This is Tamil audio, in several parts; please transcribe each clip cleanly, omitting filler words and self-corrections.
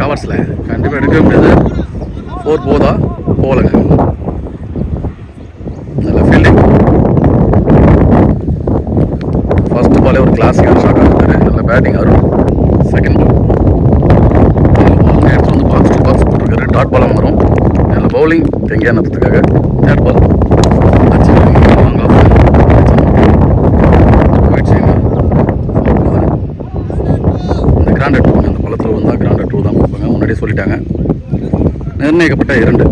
கவர்ஸில் கண்டிப்பாக எடுக்க முடியாது. 4 போதா போகலைங்க. நல்ல ஃபீல்டிங். ஃபர்ஸ்ட் பாலே ஒரு கிளாஸிக்கான ஷாட் ஆகிட்டாரு. நல்ல பேட்டிங் அருண். செகண்ட் பால் எடுத்து வந்து பாக்ஸ் டு பாக்ஸ் போட்டிருக்காரு. டாட் பாலாக வரும். நல்ல பவுலிங் தெங்கியா நத்துறதுக்காக. தேர்ட் பால் போயிடுச்சுங்க. இந்த கிராண்டட் டூ, இந்த பழத்தில் வந்தால் கிராண்டட் டூ தான் கொடுப்பாங்க. முன்னாடியே சொல்லிட்டாங்க. நிர்ணயிக்கப்பட்ட 2.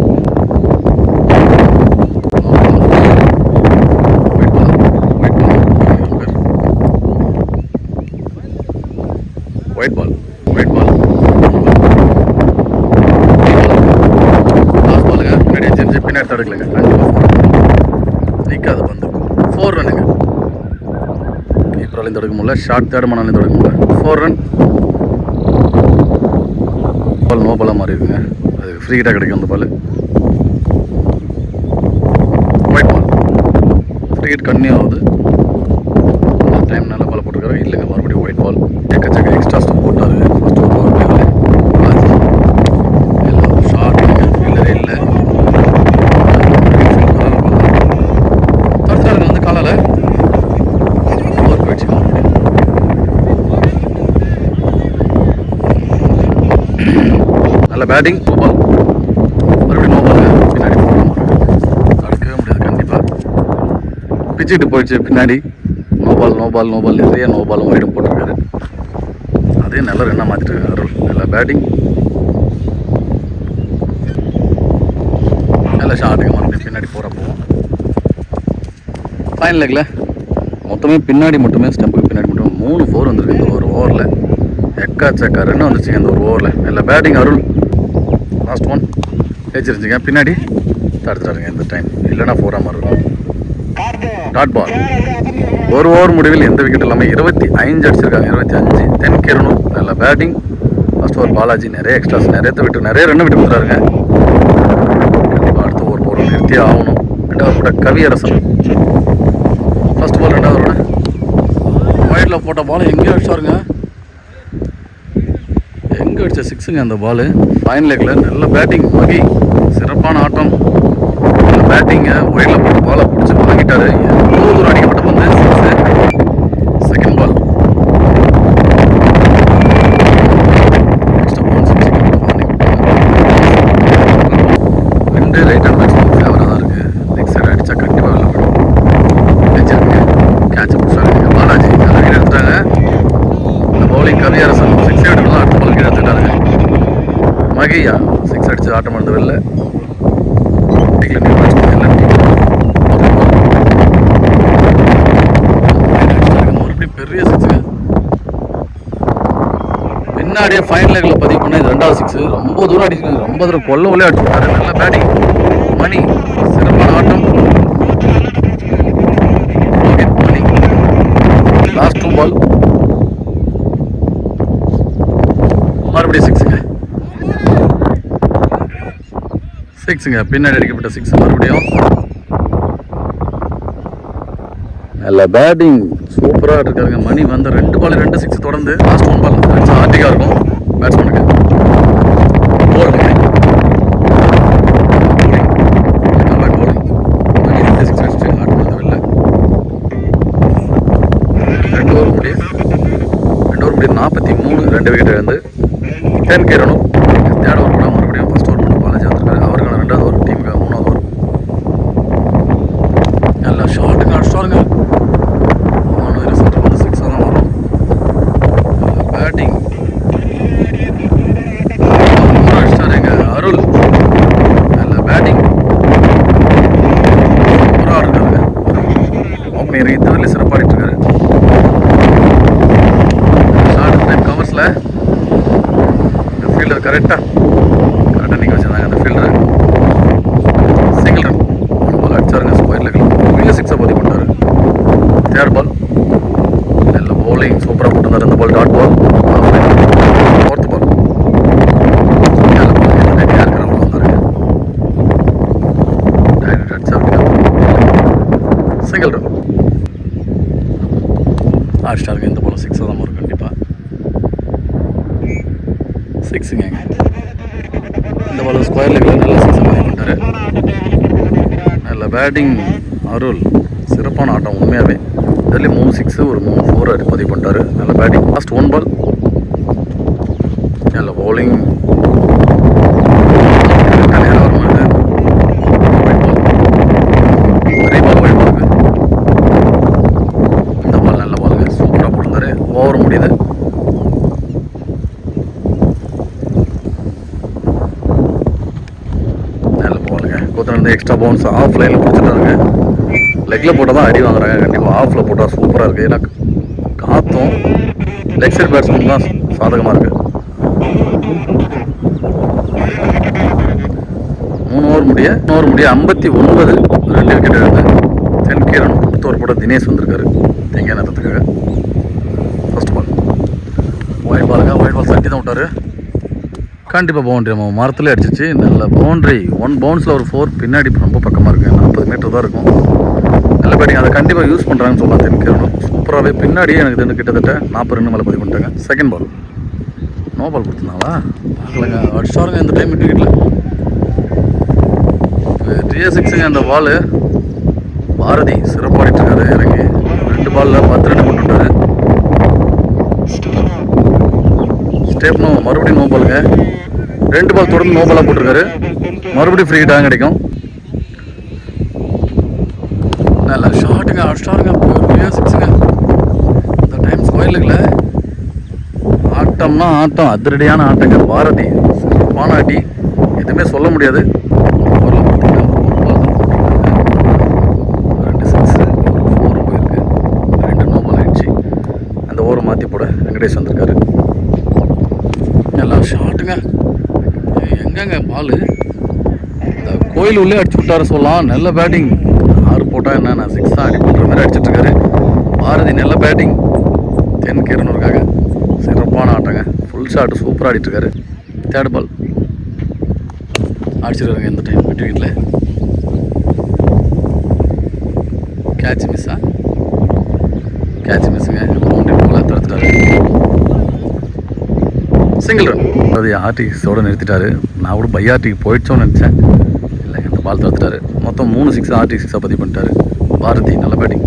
ஒயிட் பால் லாஸ்ட் பாலுங்க. பின்னாடி செஞ்சு பின்னாடி தடுக்கலைங்க. நிற்காது பந்து. 4 ரன்னுங்க. கீப்பராலையும் தடுக்க முடியல, ஷார்ட் தேர்ட் மனாலையும் தடுக்க முடியல. 4 ரன். பால் நோ பாலாக மாறி இருக்குங்க. அது ஃப்ரீ ஹிட்டாக கிடைக்கும் அந்த ball. Wide ball free hit continue ஆகுது. அந்த டைம் நல்ல பால் போட்டுருக்காரு. இல்லைங்க, மறுபடியும் ஒயிட் பால். எக்கச்சக்க எக்ஸ்ட்ரா ஸ்டெப் போட்டார். ஃபர்ஸ்ட் ஒரு பவர் பிளேவில் எல்லாம் ஷார்ட் ஃபீல்டரே இல்லை. தடுத்தாருங்க வந்து காலால். ஓவர் போயிடுச்சு. நல்ல பேட்டிங். No ball. மறுபடியும் நோ பால். பின்னாடி போகணும். தடுக்கவே முடியாது கண்டிப்பாக. பிச்சுட்டு போயிடுச்சு பின்னாடி. நோ பால் நிறைய நோ பாலும் வைடும் போட்டிருக்காரு. அதே நல்ல ரன்னாக மாற்றிட்டு அருள். நல்ல பேட்டிங். நல்ல ஷாட்டுங்க. மறுபடியும் பின்னாடி போகிறப்போ ஃபைனல் லெக்கில் மொத்தமே பின்னாடி மட்டுமே, ஸ்டெம்புக்கு பின்னாடி மட்டும் 3 4 வந்துருக்கு இந்த ஒரு ஓவரில். எக்காச்சக்கா ரன் வந்துச்சுங்க இந்த ஒரு ஓவரில். நல்ல பேட்டிங் அருள். லாஸ்ட் 1 ஜெயிச்சிருச்சுங்க. பின்னாடி தடுத்துட்டாருங்க இந்த டைம். இல்லைனா 4 மாறும். Dot ball. ஒரு ஓவர் முடிவில் எந்த விக்கெட் இல்லாமல் 25 அடிச்சிருக்காங்க. 25. தென் கிரணூர். நல்ல பேட்டிங். ஃபர்ஸ்ட் ஓவர் பாலாஜி நிறைய எக்ஸ்ட்ராஸ் நிறைய ரன் விட்டு கொடுத்துறாருங்க. கண்டிப்பாக அடுத்த ஓவர் போடணும், நிறுத்தியே ஆகணும். 2வது போட்ட கவியரசன். ஃபர்ஸ்ட் பால் 2வது ஒயிட்டில் போட்ட பால் எங்கேயோ அடிச்சாருங்க. எங்கே அடித்த 6ங்க அந்த பால். ஃபைனல் லெக்கில் நல்ல பேட்டிங். மகி சிறப்பான ஆட்டம். நல்ல பேட்டிங்க. ஒயிட்டில் போட்ட பாலை பிடிச்சி வாங்கிட்டாரு. எவ்வளோ தூரம் அடிக்கப்பட்ட பந்து. 6. Second ball right hand batsman ஃபேவராக தான் இருக்குது. லெக் சைடு அடித்தா கண்டிப்பாக வெளில போயிடும். வச்சிருங்க. கேட்ச் பிடிச்சாங்க. பாலாஜி நல்லா கீழே எடுத்துட்டாங்க. இந்த பவுலிங் கவியரசன் 6 எடுக்கலாம். அடுத்த பால் கீழே எடுத்துட்டாருங்க. மகியா 6 அடித்து ஆட்டம் பண்ணது வெளில. மறுபடியும் பெரிய 6ங்க. பின்னாடியே ஃபைனல் லெக்கில் பதிவு பண்ண இது 2வது 6. ரொம்ப தூரம் அடிச்சுங்க. ரொம்ப தூரம் கொல்ல அடிச்சுட்டாரு. நல்ல பேட்டிங். மணி சிறப்பான ஆட்டம். மணி லாஸ்ட் 2 பால். மறுபடியும் 6ங்க. பின்னாடி அடிக்கப்பட்ட 6 மறுபடியும். நல்ல பேட்டிங். சூப்பராக இருக்காருங்க. மணி வந்து 2 பால் 2 6 தொடர்ந்து. லாஸ்ட் 1 பால் ஆர்டிக்காக இருக்கும் பேட்ஸ்மேனுக்கு. போடுங்க. நல்லா போடுங்க. மணி 6 அடிச்சு ஆட்டம் வந்து வெளில. 2 ஓவர் முடியும் 43. 2 விக்கெட் இழந்து 10 கிரணூர். தேர்ட் ஓவர் கூட மறுபடியும் ஃபர்ஸ்ட் ஓவர் மட்டும் பாலாஜி வந்திருக்காரு. அவருக்கான 2வது ஓவர், டீமுக்கு 3வது ஓவர். நல்லா ஷாட்டுங்க அடிச்சாருங்க. 6 தான் வரும். பேட்டிங் அடிச்சாருங்க அருள். நல்ல பேட்டிங். சூப்பராக இருக்காருங்க. ஓப்பனிங் இந்த வரையில சிறப்பாக இருக்காரு. ஷார்ட் டைம் கவர்ஸில் ஃபீல்டர் கரெக்டாக நீங்கள் வச்சுருந்தாங்க. அந்த ஃபீல்டர் சிங்கிள் ரன் பால் அடிச்சாருங்க. ஸ்கொயர் லெக்கில் பெரிய 6 பதிவு பண்ணார். தேர்ட் பால் நல்ல பவுலிங் சூப்பராக போட்டுருந்தார். இந்த ball dot ball. 4th ball single run அடிச்சிட்டாருங்க. இந்த பால் 6 தான் வரும் கண்டிப்பாக. சிக்ஸுங்க. இந்த பால் ஸ்கொயர் லெக்கில் நல்ல சிக்ஸ் பண்ணிட்டாரு. நல்ல பேட்டிங் அருள், சிறப்பான ஆட்டம் உண்மையாகவே. இதில் 3 6 ஒரு 3 4 பதிவு பண்ணிட்டாரு. நல்ல பேட்டிங். லாஸ்ட் 1 பால். நல்ல பவுலிங். நேரம் வருமானது ஒரே பால் ஒரே பால். இந்த பால் நல்ல பாலுங்க, சூப்பராக போட்டிருந்தாரு. ஓவர் முடியுது. நல்ல பாலுங்க. கொத்தனந்து எக்ஸ்ட்ரா பவுன்ஸ் ஆஃப் லைனில் பிடிச்சிட்டாருங்க. லெக்கில் போட்டால் தான் அடி வாங்குறாங்க. கண்டிப்பாக ஆஃபில் போட்டால் சூப்பராக இருக்குது. ஏன்னா காற்றும் லெக் சைட் பேட்ஸ்மேன் தான் சாதகமாக இருக்குது. 3 ஓவர் முடிய 59 2 விக்கெட் இழந்து தென்கீரன் ஒரு போட்ட தினேஷ் வந்திருக்காரு தேங்காய் நேரத்துக்காக. ஃபர்ஸ்ட் பால் ஒயிட் பாலுங்க. ஒயிட் பால் தட்டி தான் விட்டார். கண்டிப்பாக பவுண்ட்ரி. நம்ம மரத்துலேயே அடிச்சிச்சு. நல்ல பவுண்ட்ரி. 1 பவுன்ஸில் ஒரு 4. பின்னாடி ரொம்ப பக்கமாக இருக்குது. 40 மீட்டர் தான் இருக்கும். நல்ல பேட்டிங். அதை கண்டிப்பாக யூஸ் பண்ணுறாங்கன்னு சொல்லலாம் தென்கீரனும். சூப்பராகவே பின்னாடியே எனக்கு தெரிஞ்சு கிட்டத்தட்ட 40 ரன் மேலே பதிவு பண்ணிட்டாங்க. Second ball no ball கொடுத்துருந்தாங்களா பார்க்கலங்க. அடிச்சாருங்க இந்த டைம் விக்கெட்டில். பெரிய சிக்ஸுங்க அந்த பால். பாரதி சிறப்பாடிட்டு இருக்காரு. இறங்கி 2 பாலில் 10 ரன் கொண்டு விட்டாரு. ஸ்டேப் நோ, மறுபடியும் நோ பாலுங்க. 2 பால் தொடர்ந்து நோ பாலாக போட்டிருக்காரு. மறுபடியும் ஃப்ரீ ஹிட்டாக கிடைக்கும். நல்ல ஷாட்டுங்க, அடிச்சாருங்க. பெரிய சிக்ஸுங்க. இந்த டைம் ஸ்கொயர் லெக்கில் ஆட்டம்னா ஆட்டம், அதிரடியான ஆட்டங்க. பாரதி சிறப்பான அடி, எதுவுமே சொல்ல முடியாது. மாற்றி போட வெங்கடேஷ் வந்திருக்காரு. எல்லாம் ஷாட்டுங்க. எங்கங்க பால் இந்த கோயில் உள்ளே அடிச்சு விட்டாரு சொல்லலாம். நல்ல பேட்டிங். 6 போட்டால் என்ன, நான் 6 தான் அடி பண்ணுற மாதிரி அடிச்சிட்ருக்காரு பாரதி. நல்ல பேட்டிங் தென்கீரனூருக்காக. சிறப்பான ஆட்டங்க. ஃபுல் ஷாட் சூப்பராக ஆடிட்டுருக்காரு. தேர்ட் பால் அடிச்சிருக்காங்க இந்த டைம் விக்கெட்டில். கேட்ச் மிஸ்ஸா? கேட்ச் மிஸ்ஸுங்க. பவுண்டரி போல தடுத்துட்டாரு. Single run. அது ஆர்டிக்ஸோடு நிறுத்திட்டாரு. நான் கூட பைஆர்டிக்கு போயிடுச்சோன்னு நினச்சேன். இல்லைங்க, இந்த பால் தடுத்துட்டாரு. மொத்தம் 3 6 ஆர்டிக் 6 பதிவு பண்ணிட்டாரு பாரதி. நல்ல பேட்டிங்.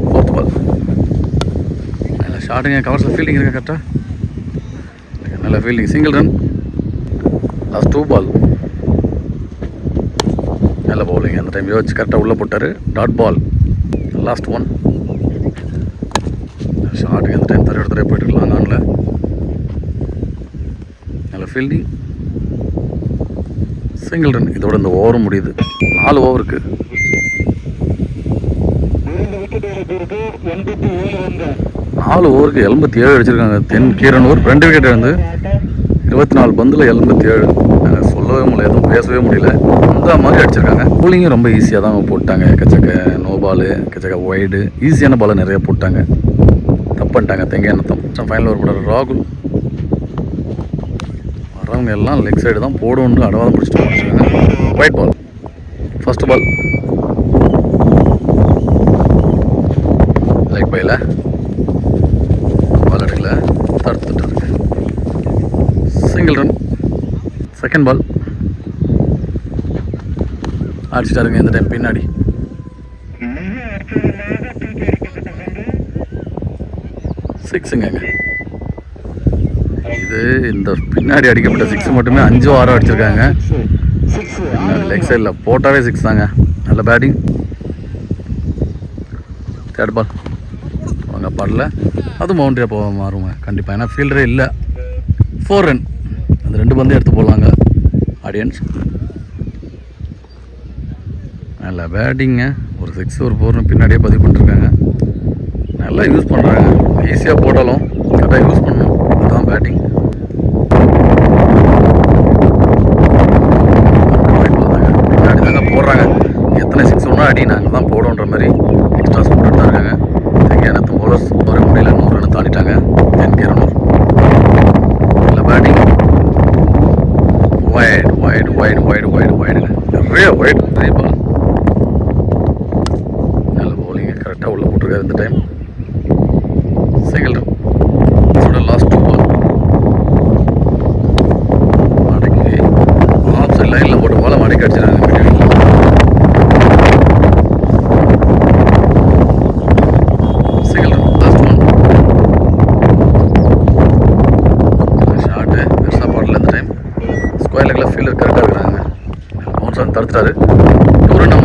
ஃபோர்த் பால் நல்ல ஷாட்டுங்க. கவர்ஸில் ஃபீல்டிங் இருக்கா கரெக்டாக? நல்ல fielding. Single run. Last 2 ball நல்ல பவுலிங். அந்த டைம் யோசிச்சு கரெக்டாக உள்ளே போட்டார். Dot ball. லாஸ்ட் 1 ஷாட்டுக்கு. அந்த டைம் தரையோட போயிட்டுருக்கலாம் ஆனில். நல்ல ஃபீல்டிங். Single run. இதோட இந்த ஓவரும் முடியுது. 4 ஓவருக்கு 4 ஓவருக்கு 77 அடிச்சிருக்காங்க தென்கீரனூர். 2 விக்கெட் இழந்து 24 பந்தில் 77. நாங்கள் சொல்லவே முடியல, எதுவும் பேசவே முடியல. அந்த மாதிரி அடிச்சிருக்காங்க. போலிங்கும் ரொம்ப ஈஸியாக தான் போட்டாங்க. எக்கச்சக்க நோ பாலு, எக்கச்சக்க ஒய்டு, ஈஸியான பாலை நிறைய போட்டாங்க. தப்பு பண்ணிட்டாங்க தேங்காய் நத்தம். ஃபைனல் ஓவர் போடுற ராகுல். வரவங்க எல்லாம் லெக் சைடு தான் போடுவோன்னு அடவாதம் பிடிச்சிட்டு வச்சுருக்காங்க. White ball. First ball like பையில் பால் எடுக்கல, தடுத்துட்டு இருக்கு. Single run. செகண்ட் பால் அடிச்சிட்டாருங்க இந்த டைம் பின்னாடி. சிக்ஸுங்க. இது இந்த பின்னாடி அடிக்கப்பட்ட 6 மட்டுமே 5 6 அடிச்சிருக்காங்க. லெக் சைடில் போட்டாவே 6 தாங்க. நல்ல பேட்டிங். தேர்ட் பால் அவங்க படல. அது பவுண்டரியாக போக மாறுங்க கண்டிப்பாக. ஏன்னா ஃபீல்டரே இல்லை. 4 ரன். அந்த 2 பந்தையும் எடுத்து போடலாங்க ஆடியன்ஸ். நல்ல பேட்டிங்க. ஒரு 6 ஒரு 4 பின்னாடியே பதிவு பண்ணிருக்காங்க. நல்லா யூஸ் பண்ணுறாங்க. ஈஸியாக போட்டாலும் கரெக்டாக யூஸ் பண்ணணும். அதுதான் பேட்டிங். பின்னாடி தாங்க போடுறாங்க. எத்தனை 6 ஒன்றா அடி நாங்கள் தான் போடுன்ற மாதிரி எக்ஸ்ட்ரா போட்டுட்டு தான் இருக்காங்க. தென்கீரனூர் போலர்ஸ் ஒரு முடியல 100 ரன் தாண்டிட்டாங்க தென்கீரனூர். நல்ல batting. White white white white white wide நிறைய வைட். 3 பால் நல்ல பவுலிங்க. கரெக்டாக உள்ளே போட்டிருக்காரு இந்த டைம். Single run. லாஸ்ட் 2 பால் தடுத்துட்டாரு. 2 ரன்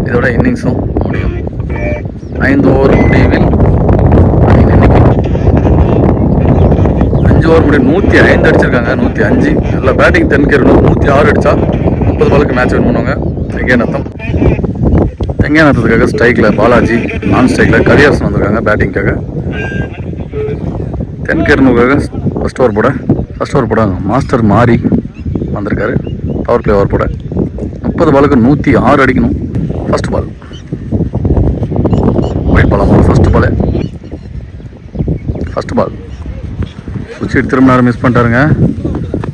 இதோட இன்னிங்ஸும் முடியும். 5 ஓவர் முடிவில் 5 ஓவர் முடிவு 105 அடிச்சிருக்காங்க. 105 நல்ல பேட்டிங். தென்கேரனூர் 106 அடித்தா 30 பாலுக்கு மேட்ச் வின் பண்ணுவாங்க. தெங்கேநத்தத்துக்காக ஸ்ட்ரைக்கில் பாலாஜி, நான் ஸ்ட்ரைக்கில் கரியர்ஸ் வந்திருக்காங்க பேட்டிங்காக. தென்கேரனூருக்காக ஃபஸ்ட் ஓவர் போட மாஸ்டர் மாறி வந்திருக்காரு. பவர் பிளே ஓவர் போட 30 பாலுக்கு 106 அடிக்கணும். ஃபஸ்ட் பால் ஒயிட் பால் அம்மா. ஃபஸ்ட் பால் சுவிட்ச் திரும்ப நேரம் மிஸ் பண்ணிட்டாருங்க.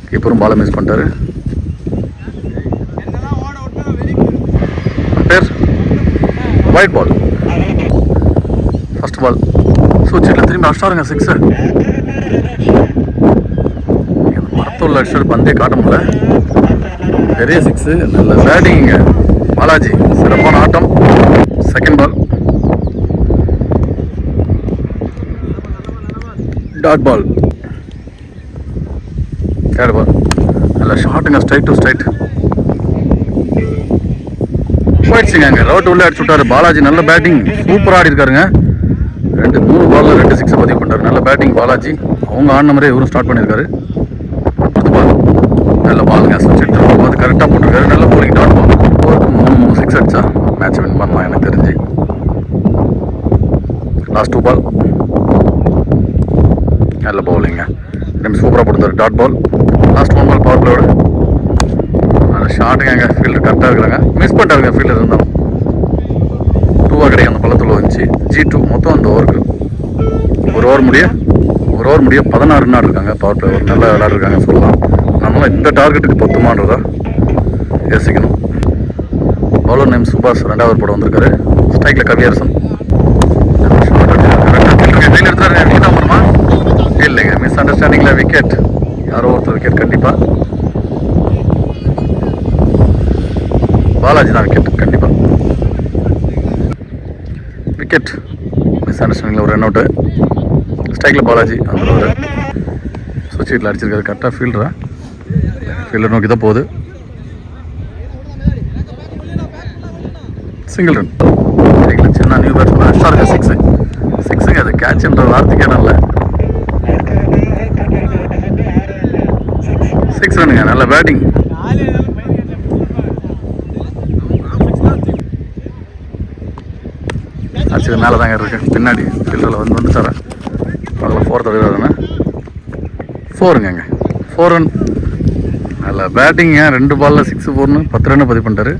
கீப்பரும் பாலை மிஸ் பண்ணிட்டாரு. பேர் ஒயிட் பால். ஃபஸ்ட் பால் சுவிட்சில் திரும்பி அடிச்சாருங்க 6. மரத்துள்ள அடிச்சாரு, பந்தே காட்ட முடியல. பெரிய 6. நல்ல பேட்டிங்க பாலாஜி, சிறப்பான ஆட்டம். Second ball dot ball. Third ball நல்ல ஷாட்டுங்க, ஸ்ட்ரைட் டு ஸ்ட்ரைட் போயிடுச்சுங்க. ரவுட் உள்ளே அடிச்சு விட்டாரு பாலாஜி. நல்ல பேட்டிங், சூப்பராக ஆடி இருக்காருங்க. 3 பாலில் 2 6 பதிவு பண்ணிட்டாரு. நல்ல பேட்டிங் பாலாஜி. அவங்க ஆடின மாதிரியே இவரும் ஸ்டார்ட் பண்ணியிருக்காரு. அடுத்த பால் நல்ல பாலுங்க, சுவிட்ச் எடுத்து பார்த்து கரெக்டாக போட்டிருக்காரு. நல்ல போலிங் டாட் பால். 3 6 அடிச்சா மேட்ச் வின் பண்ணலாம் எனக்கு தெரிஞ்சு. லாஸ்ட் 2 பால் நல்ல பவுலிங்க, ரெண்டு சூப்பராக போட்டுருந்தாரு. Dot ball. Last 1 ball power பிளேயோட நல்ல ஷாட்டுங்க. ஃபீல்டர் கரெக்டாக இருக்கிறாங்க, மிஸ் பண்ணிட்டாருங்க ஃபீல்டர் இருந்தாலும். 2 கிடையாது அந்த பள்ளத்தில் வந்துச்சு. G2 மொத்தம் அந்த ஓவருக்கு ஒரு ஓவர் முடிய 16 ரன் இருக்காங்க. பவர் பிளே ஓவர் நல்லா விளையாடுருக்காங்க சொல்லலாம். நம்மளாம் இந்த டார்கெட்டுக்கு பொத்துமான்றதா யோசிக்கணும். பவுலர் நேம் சுபாஷ் 2வது ஓவர் போட வந்திருக்காரு. ஸ்ட்ரைக்கில் கவியரசன். கையில் எடுத்தாரு. விக்கெட் ஆகுமா இல்லைங்க, மிஸ் அண்டர்ஸ்டாண்டிங்கில் விக்கெட். யாரோ ஒருத்தர் விக்கெட். கண்டிப்பாக பாலாஜி தான் விக்கெட். கண்டிப்பாக விக்கெட். மிஸ் அண்டர்ஸ்டாண்டிங்கில் ஒரு ரன் அவுட்டு. ஸ்ட்ரைக்கில் பாலாஜி அந்த ஒரு சுவிட்ச் ஹிட்டில் அடிச்சிருக்காரு. கரெக்டாக ஃபீல்டர் நோக்கி தான் போகுது. Single run. சின்ன நியூ பேட்ஸ்மேன் அடிச்சாருங்க 6ங்க. அது கேட்ச்ன்ற வார்த்தைக்கே நல்ல 6 ரன்னுங்க. நல்ல பேட்டிங். அடிச்சது மேலே தாங்க இருக்கு. பின்னாடி ஃபீல்டரில் வந்துட்டாரா அதில் 4th அடிக்கிறாருன்னா 4ங்க. 4 ரன். நல்ல பேட்டிங்க. 2 பாலில் 6 4ன்னு 10 ரன்னு பதிவு பண்ணிட்டாரு.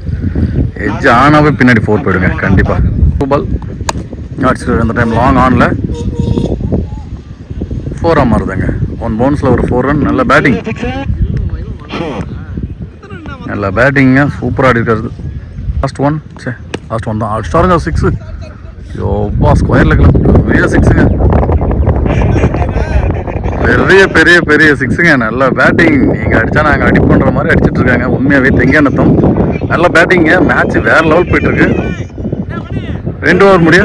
எட்ஜ் ஆனாவே பின்னாடி 4 போயிடுங்க கண்டிப்பாக. 2 பால் அடிச்சிட்டு அந்த டைம் லாங் ஆனில் 4 மாறுதுங்க. 1 பவுன்ஸில் ஒரு 4 ரன். நல்ல பேட்டிங். நல்ல பேட்டிங்க. சூப்பராக ஆடி இருக்காரு. லாஸ்ட் ஒன் தான் அடிச்சாருங்க 6. யோப்பா ஸ்கொயர் லெக்கில் பெரிய 6ங்க. பெரிய 6ங்க. நல்ல பேட்டிங். நீங்கள் அடித்தா நாங்கள் அடிப்பண்ற மாதிரி அடிச்சிட்டு இருக்காங்க. உண்மையாகவே தெங்கேநத்தம் நல்ல பேட்டிங்க. மேட்ச் வேறு லெவல் போயிட்டுருக்கு. 2 ஓவர் முடிய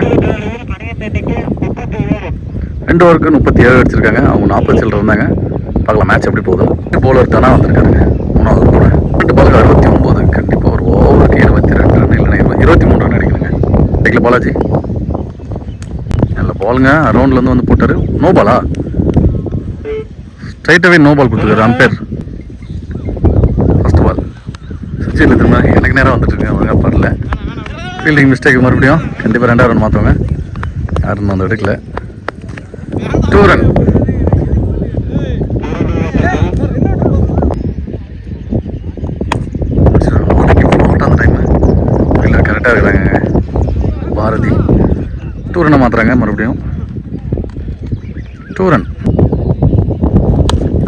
2 ஓவருக்கு 37 அடிச்சிருக்காங்க. அவங்க 40 சில்லர் இருந்தாங்க. பார்க்கலாம் மேட்ச் எப்படி போகுது. பவுலர் தானே வந்திருக்காருங்க 3வது கூட. 2 பாலுக்கு 69. கண்டிப்பாக ஒரு ஓவருக்கு 22 ரன் இல்லைன்னா 23 ரன் அடிக்கணுங்க. ஸ்ட்ரைக்கில் பாலாஜி நல்ல பாலுங்க. அரௌண்ட்லேருந்து வந்து போட்டார். நோ பாலா? ஸ்ட்ரைட்டாகவே நோ பால் கொடுத்துருக்காரு அம்பேர். ஃபஸ்ட் பால் சுவிட்சில் திரும்ப எனக்கு நேரம் வந்துட்டுருக்கேன். ஒழுங்காக படல. ஃபீல்டிங் மிஸ்டேக் மறுபடியும் கண்டிப்பாக 2வது ரன் மாற்றுவாங்க. யாருன்னு வந்து எடுக்கல. 2 ரன். அந்த டைமு ஃபீல்டர் கரெக்டாக இருக்கிறாங்க. பாரதி 2 ரன்னை மாற்றுறாங்க மறுபடியும். 2 ரன்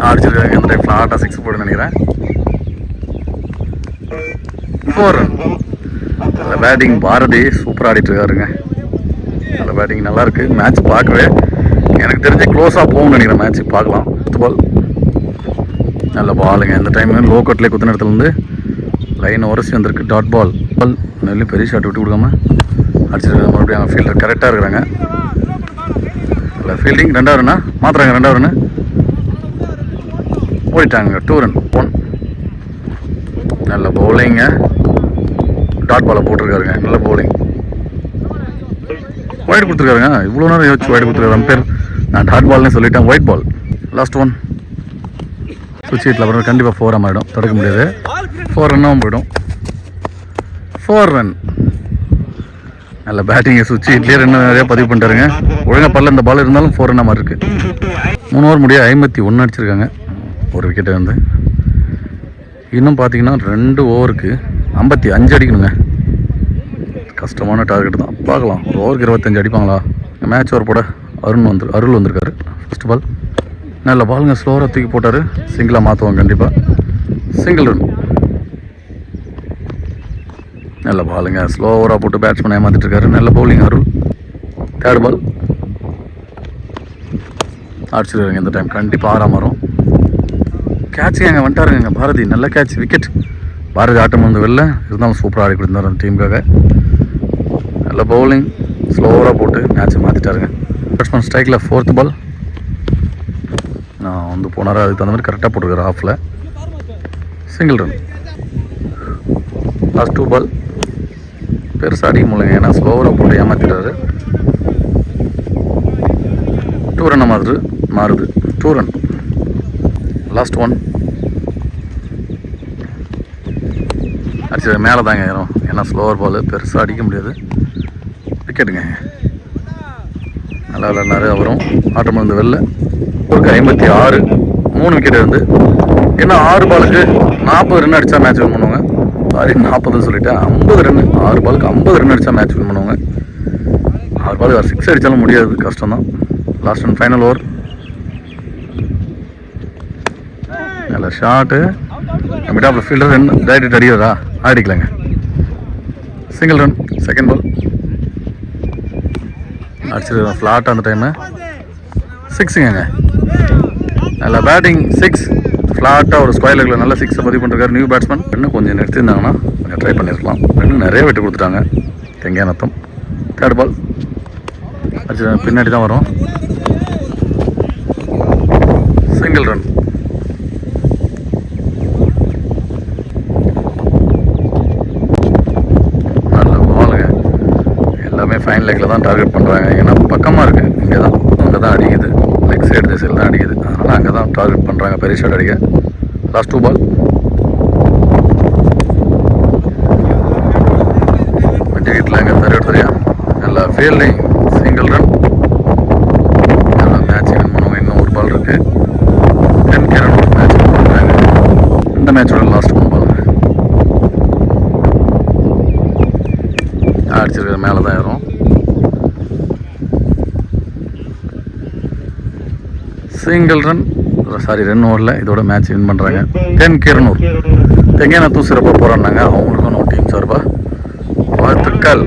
அடிச்சிருக்காங்க. அந்த டைம் ஃப்ளாட்டாக 6 போடுன்னு நினைக்கிறேன். 4 ரன். நல்ல பேட்டிங். பாரதி சூப்பராக ஆடிட்டு இருக்காருங்க. நல்ல பேட்டிங் நல்லாயிருக்கு. மேட்ச் பார்க்கவே எனக்கு தெரிஞ்சு க்ளோஸாக போகும்னு நினைக்கிறேன். மேட்ச் பார்க்கலாம். 5th பால் நல்ல பாலுங்க. இந்த டைம் லோ கட்லேயே குத்தின இடத்துலேருந்து லைன் உரசி வந்திருக்கு. Dot ball. நல்ல பெரிய ஷாட் விட்டு கொடுக்காம அடிச்சிருக்காங்க. மறுபடியும் அவங்க ஃபீல்டர் கரெக்டாக இருக்கிறாங்க. நல்ல ஃபீல்டிங். 2வது ரன்னா மாற்றுறாங்க. 2வது ரன்னு போயிட்டாங்க. 2 ரன் 1. நல்ல பவுலிங்க, டாட் பாலை போட்டிருக்காருங்க, நல்ல பவுலிங். ஒயிட் கொடுத்துருக்காருங்க, இவ்வளோ நேரம் யோசிச்சு ஒயிட் கொடுத்துருக்காரு அம்பேர். நான் டாட் பால்னு சொல்லிட்டேன், ஒயிட் பால். லாஸ்ட் ஒன் சுவிட்ச் ஹீட்டில் அப்புறம் கண்டிப்பாக 4 ஆகிடும், தடுக்க முடியாது. 4 ரன்னாகவும் போயிடும். 4 ரன். நல்ல பேட்டிங்கை சுவிட்ச் ஹீட்லேயே 2 நிறையா பதிவு பண்ணிட்டாருங்க. ஒழுங்காக பல்ல இந்த பால் இருந்தாலும் 4 ரன்னாக மாதிரி இருக்குது. 3 ஓவர் முடிய 51 அடிச்சிருக்காங்க, ஒரு விக்கெட்டை வந்து. இன்னும் பார்த்தீங்கன்னா 2 ஓவருக்கு 55 அடிக்கணுங்க. கஷ்டமான டார்கெட் தான், பார்க்கலாம். ஒரு ஓவருக்கு 25 அடிப்பாங்களா? மேட்ச் ஓவர் போட அருள் வந்திருக்காரு. ஃபஸ்ட் பால் நல்ல பாலுங்க, ஸ்லோவாக தூக்கி போட்டார். சிங்கிளாக மாற்றுவாங்க கண்டிப்பாக. Single run. நல்ல பாலுங்க, ஸ்லோவராக போட்டு பேட்ஸ்மேன் ஏமாற்றிட்டு இருக்காரு. நல்ல பவுலிங் அருள். தேர்ட் பால் அடிச்சிருக்காங்க. இந்த டைம் கண்டிப்பாக 6 வரும். கேட்சுங்க அங்கே வந்துட்டாருங்க பாரதி, நல்ல கேட்ச், விக்கெட். பாரதி ஆட்டம் வந்து வெளில இருந்தாலும் சூப்பராக ஆடி கொடுத்துருந்தார் அந்த டீமுக்காக. நல்ல பவுலிங், ஸ்லோவராக போட்டு மேட்சை மாற்றிட்டாருங்க. பேட்ஸ்மேன் ஸ்ட்ரைக்கில் 4th பால். நான் வந்து போனார், அதுக்கு தகுந்த மாதிரி கரெக்டாக போட்டிருக்காரு ஆஃபில். Single run. லாஸ்ட் 2 பால் பெருசாக அடிக்க முடியலைங்க, ஏன்னா ஸ்லோவராக போட்டு ஏமாற்றிட்டாரு. 2 ரன் மாறுது. 2 ரன். லாஸ்ட் ஒன் அடிச்சது மேலே தாங்க ஏறும், ஏன்னா ஸ்லோவர் பால் பெருசாக அடிக்க முடியாது. விக்கெட்டுங்க. நல்லா விளையாடுனாரு அவரும். ஆட்டம் வந்து வெளில ஒரு 56, 3 விக்கெட் இருந்து. ஏன்னா 6 பாலுக்கு 40 ரன் அடித்தா மேட்ச் வின் பண்ணுவாங்க. சாரி 40 சொல்லிட்டேன், 50 ரன். 6 பாலுக்கு 50 ரன் அடித்தா மேட்ச் வின் பண்ணுவாங்க. 6 பாலுக்கு 6 அடித்தாலும் முடியாது, கஷ்டம்தான். Last and final over. நல்ல ஷாட்டு. மிட் ஆஃப் ஃபீல்டர் டைரக்ட் அடிக்கிறதா? அடிக்கலாங்க. Single run. செகண்ட் பால் அடிச்சிருக்கேன் ஃப்ளாட்டாக அந்த டைமு. 6ங்க. நல்ல பேட்டிங், 6 ஃப்ளாட்டாக ஒரு ஸ்கொயர் லெக்கில் நல்ல 6 பதிவு பண்ணிருக்காரு நியூ பேட்ஸ்மேன். இன்னும் கொஞ்சம் நிறுத்திருந்தாங்கன்னா கொஞ்சம் ட்ரை பண்ணியிருக்கலாம். இன்னும் நிறைய விட்டு கொடுத்துட்டாங்க, எங்கேயா நத்தம். தேர்ட் பால் அடிச்சு பின்னாடி தான் வரும். Single run. எல்லாமே ஃபைன் லெக்கில் தான் டார்கெட் பண்ணுறாங்க, ஏன்னா பக்கமாக இருக்குது. அங்கே தான் அடிக்குது, லெக் சைடு திசையில் தான் அடிக்குது. அதனால் அங்கே தான் டார்கெட் பண்ணுறாங்க பெரிய ஷாட் அடிக்க. லாஸ்ட் 2 பால் விக்கெட்டில் அங்கே தரையா நல்லா ஃபீல்டிங். Single run. நல்லா மேட்ச் வின் பண்ணுவாங்க. இன்னும் 1 பால் இருக்குது. 10 ரன் மேட்ச் வின் பண்ணுறாங்க. இந்த மேட்சோட லாஸ்ட் 1 பால் அடிச்சிருக்கிற மேலே தான் ஏறும். Single run. சாரி 2 ஓவரில் இதோட மேட்ச் வின் பண்ணுறாங்க. 10 கிரனூர். தெங்கேனத்தும் சிறப்பாக போகிறாங்க. அவங்களுக்கும் டீம் சார்பாக வாழ்த்துக்கள்.